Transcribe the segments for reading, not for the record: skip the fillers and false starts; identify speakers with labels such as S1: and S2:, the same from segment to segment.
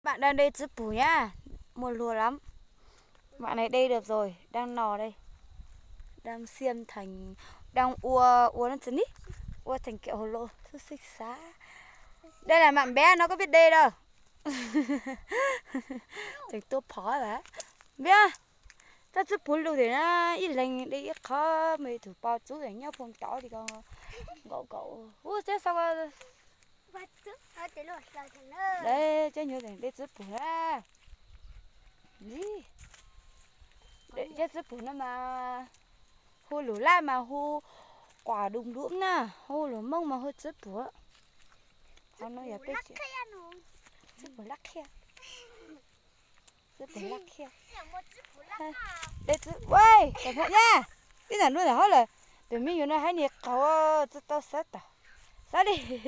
S1: Bạn đang đây chữ bù nhá. Mùa lùa lắm. Bạn này đây được rồi. Đang nò đây. Đang xiêm thành. Đang ua nó chân ý. Ua thành kẹo hồ lô. Rất xích xá. Đây là bạn bé nó có biết đây đâu. Thành tốt phó hả biết ta chữ bù lù thì nó ít lành đi ít khó. Mấy thử bao chú để nhau phong chó thì con cậu. Ui thế sao đây chơi nhiều thành đây chữ bù ra. Gì để chết chữ bù nó mà hô lửa la mà hô quả đùng đũm nè, hô lửa mông mà hô chữ bù á. Con nói là biết chữ bù lắc kia, chữ bù lắc kia. Đây chữ, ôi, cẩn thận nha. Cái này nuôi là hết rồi. Để mình nói hay nhiệt cầu chữ tao sát à, sát đi,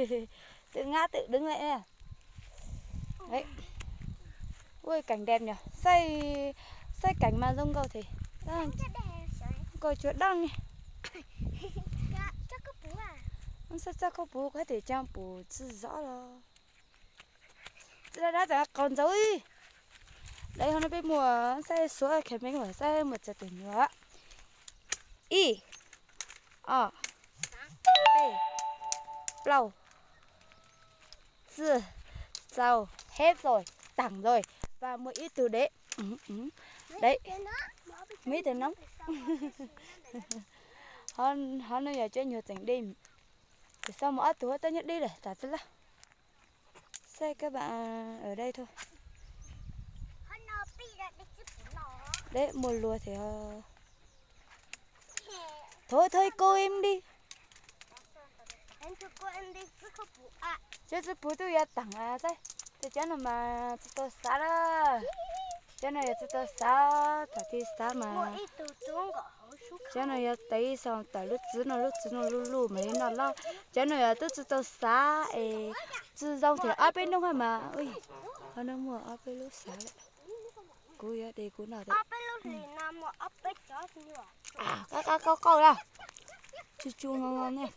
S1: tự ngã tự đứng lại nè. Đấy, ui cảnh đẹp nhỉ, xây cảnh mà rông cầu thì coi chuyện đăng nhỉ. Chắc có bố có thể trang bố chứ rõ rồi. Đây đã là con dấu đi. Đây hôm nay bên mùa xe xuống khéo mình ở xe một chợ tiền nữa. Y P lâu dư giàu hết rồi, tặng rồi. Và một ít từ đấy. Đấy. Mấy từ nóng. Hắn nó giờ chơi nhiều tỉnh đêm. Thì sao mà ớt tôi nhất đi rồi, tả tức là xe các bạn ở đây thôi. Đấy, mùa lùa thì thôi cô em đi. Chứ bố tôi tặng là đây. Thì chắc là mà tôi xá đó. Chắc là tôi xá, thả thì xá mà. Chắc là tới xong tới lúc chứ nó lù mấy nó lo. Chắc là tôi xá chứ dòng thì ở bên đông mà. Ui, nó mua ở bên lúc xá lại. Cô ấy đây cô nào đấy. À, các câu nào. Chu ngon nè.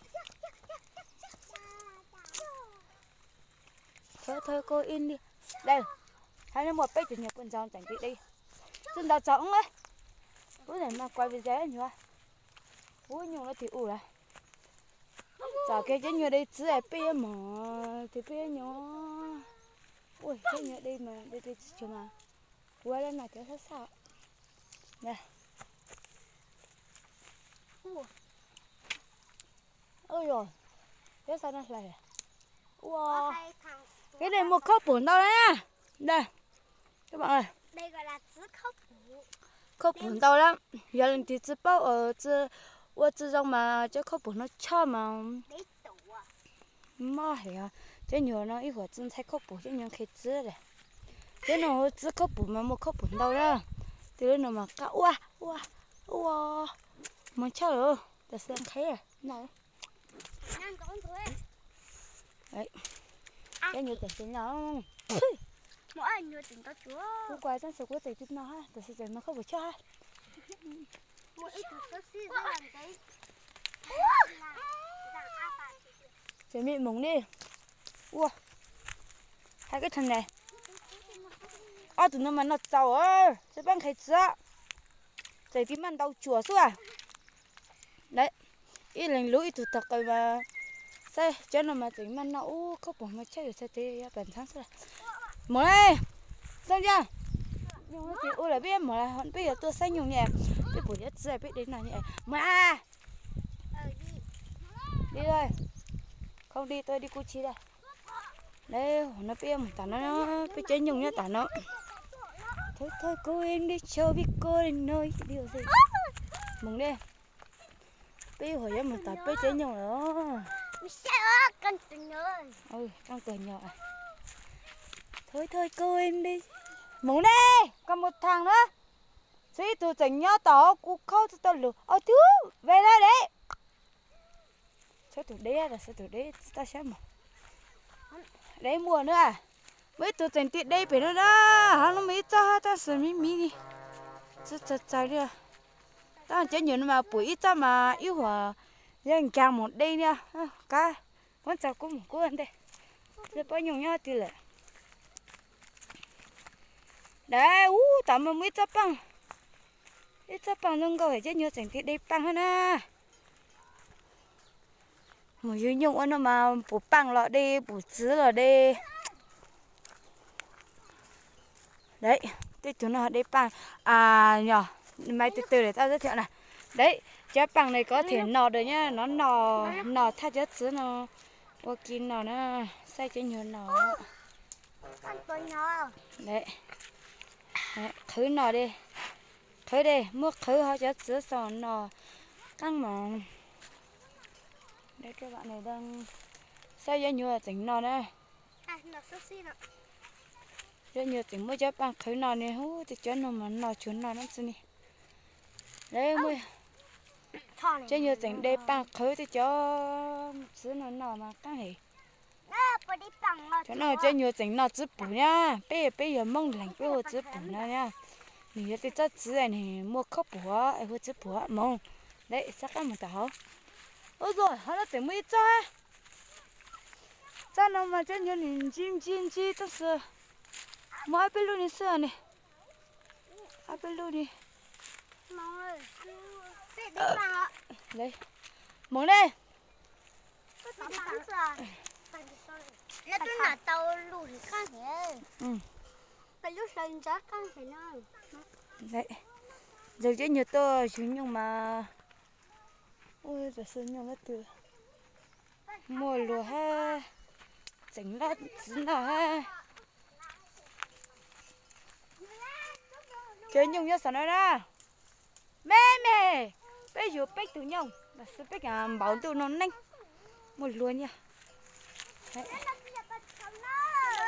S1: Thôi cô in đi. Đây. Hay là một bếp chủ nhật con giòn chẳng chị đi. Chân đào trống đấy. Bữa này mà quay video nhỉ. Ui nhiều nó thì ủ này. Chả cái chứ như đây chứ là bia mà thì bia nhỏ. Ui cái như đây mà đây cho mà. Ui đây là cái sao. Nè. Ôi rồi. Thế sao nó lại. Wow. Cái này một khóc bún đâu đấy nha. Đây. Các bạn ơi.
S2: Đây gọi là chữ khóc bún.
S1: Khóc bún đâu lắm. Giờ lần thì chữ bao ở chữ rong mà chứ khóc bún nó cho mà.
S2: Đấy tủ à.
S1: Mà hả. Chứ nhiều nó ít hồi chân thấy khóc bún chứ nhiều khi chữ này. Chứ nó chữ khóc bún mà một khóc bún đâu đó. Từ lúc nào mà cả ua. Mà cho rồi. Để xem thấy à. Nào. Đấy. Cái nhiều tiền xin nó.
S2: Mỗi anh nhiều tiền có chúa.
S1: Cô quay sang số của tiền tiếp nó ha. Để xem nó không phải cho ha.
S2: Mỗi ít có xin ra làm cái.
S1: Chuẩn bị mống đi. Ua. Hai cái thằng này. Tụi nó mà nó giàu ơi. Sẽ bằng khai chữa. Giải phim ăn đau chùa xuống à. Đấy. Ít lành lũ ít tụt thật rồi mà. Sao cho nó mà tính mà nó không bỏ mà chơi ở xe tê bản thân sao. Mở đây. Xong chưa? Nhưng mà thì là biết mở là bây giờ tôi xanh nhiều nhẹ. Cái buổi nhất giờ biết đến nào nhẹ. Mở à. Đi thôi. Không đi tôi đi cu chi đây. Đây nó biết một tả nó biết chơi nhiều nhá tả nó. Thôi cô em đi chơi biết cô đến nơi điều gì. Mừng đi. Biết hồi em một tả biết chơi nhiều nữa.
S2: Sao con tự nhỏ.
S1: Ôi con tự nhỏ à. Thôi cô em đi. Mừng đi. Còn một thằng nữa. Sĩ tôi chẳng nhớ tỏ cô khâu cho tao lửa. Thứ về đây đấy. Sao tụi đấy là sao tụi đấy ta xem mà. Đấy mùa nữa à. Với tụi chẳng tiết đây phải nữa đó. Nó mới cho ta sửa mí đi. Chạy đi à. Ta chẳng nhớ mà buổi ít ra mà yêu hòa. Nhưng càng một đây nha. Cá. Con chào cô một cô anh đây. Rồi bao nhiêu nhá thì lại. đấy tao mà mới chấp bằng ít chấp bằng nông gọi chứ nhiều chẳng thì đây bằng hơn à một yêu nhung nó mà bổ bằng lọ đi bổ chứa lọ đi đấy thì chúng nó đây bằng nhỏ mày từ từ để tao giới thiệu này đấy trái bằng này có thể nọ được nhá nó nọ thay chất chứa nó ok nọ nó xay cho nhiều nọ đấy thứ nọ đi thứ đi mua thứ họ chất chứa sòn nọ căng mỏng đấy các bạn này đang xay cho nhiều chỉnh nọ này rất nhiều chỉnh mới trái bằng thứ nọ này hú thì cho nó mà nọ chuốn nọ nó xin đi đấy mới chứ nhiều chỉnh đây bằng khơi thì cho xứ nó mà căng hỉ cho nó cho nhiều chỉnh nó chữ bù nha bây giờ mong lạnh bây giờ chữ bù nha mình thì cho chữ này mua khóc bù ai mua chữ bù mong đấy chắc ăn một tảo ôi rồi họ đã tìm mới cho nó mà cho nhiều nhìn chim chi tất sự mỗi bên luôn đi xưa này bên luôn đi đấy mong đây
S2: nó tôi là tàu lùn căng thế phải lúc sinh ra căng thế nào
S1: đấy giờ chỉ nhiều tôi chúng nhưng mà ôi giờ sinh nhung nó từ mùa lúa ha chỉnh lót chín nào ha chơi nhung nhớ sao nữa đó mẹ bây giờ bách từ nhau là sẽ bách bảo từ nó nhanh một luôn nha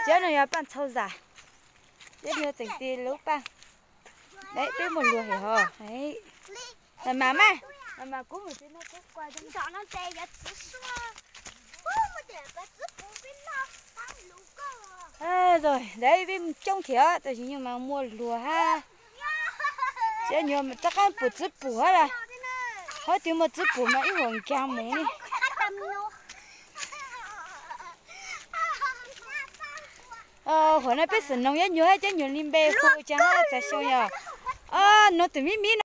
S1: chơi này là bạn sâu dài chơi như chỉnh tì lúc ba đấy biết một lùa hiểu hả đấy là mà cũng một tí nó cũng qua cho nó tê ra rồi đấy vì trông thiệt tại nhưng mà mua lùa ha chứ nhiều mà chắc ăn bột chip bù hết rồi hết tiếng một chip bù mà ít hồn cam mấy nè hồi nãy biết sự nông nhất nhiều hết chứ nhiều lim bê khu chẳng chả sao nhở nó từ mí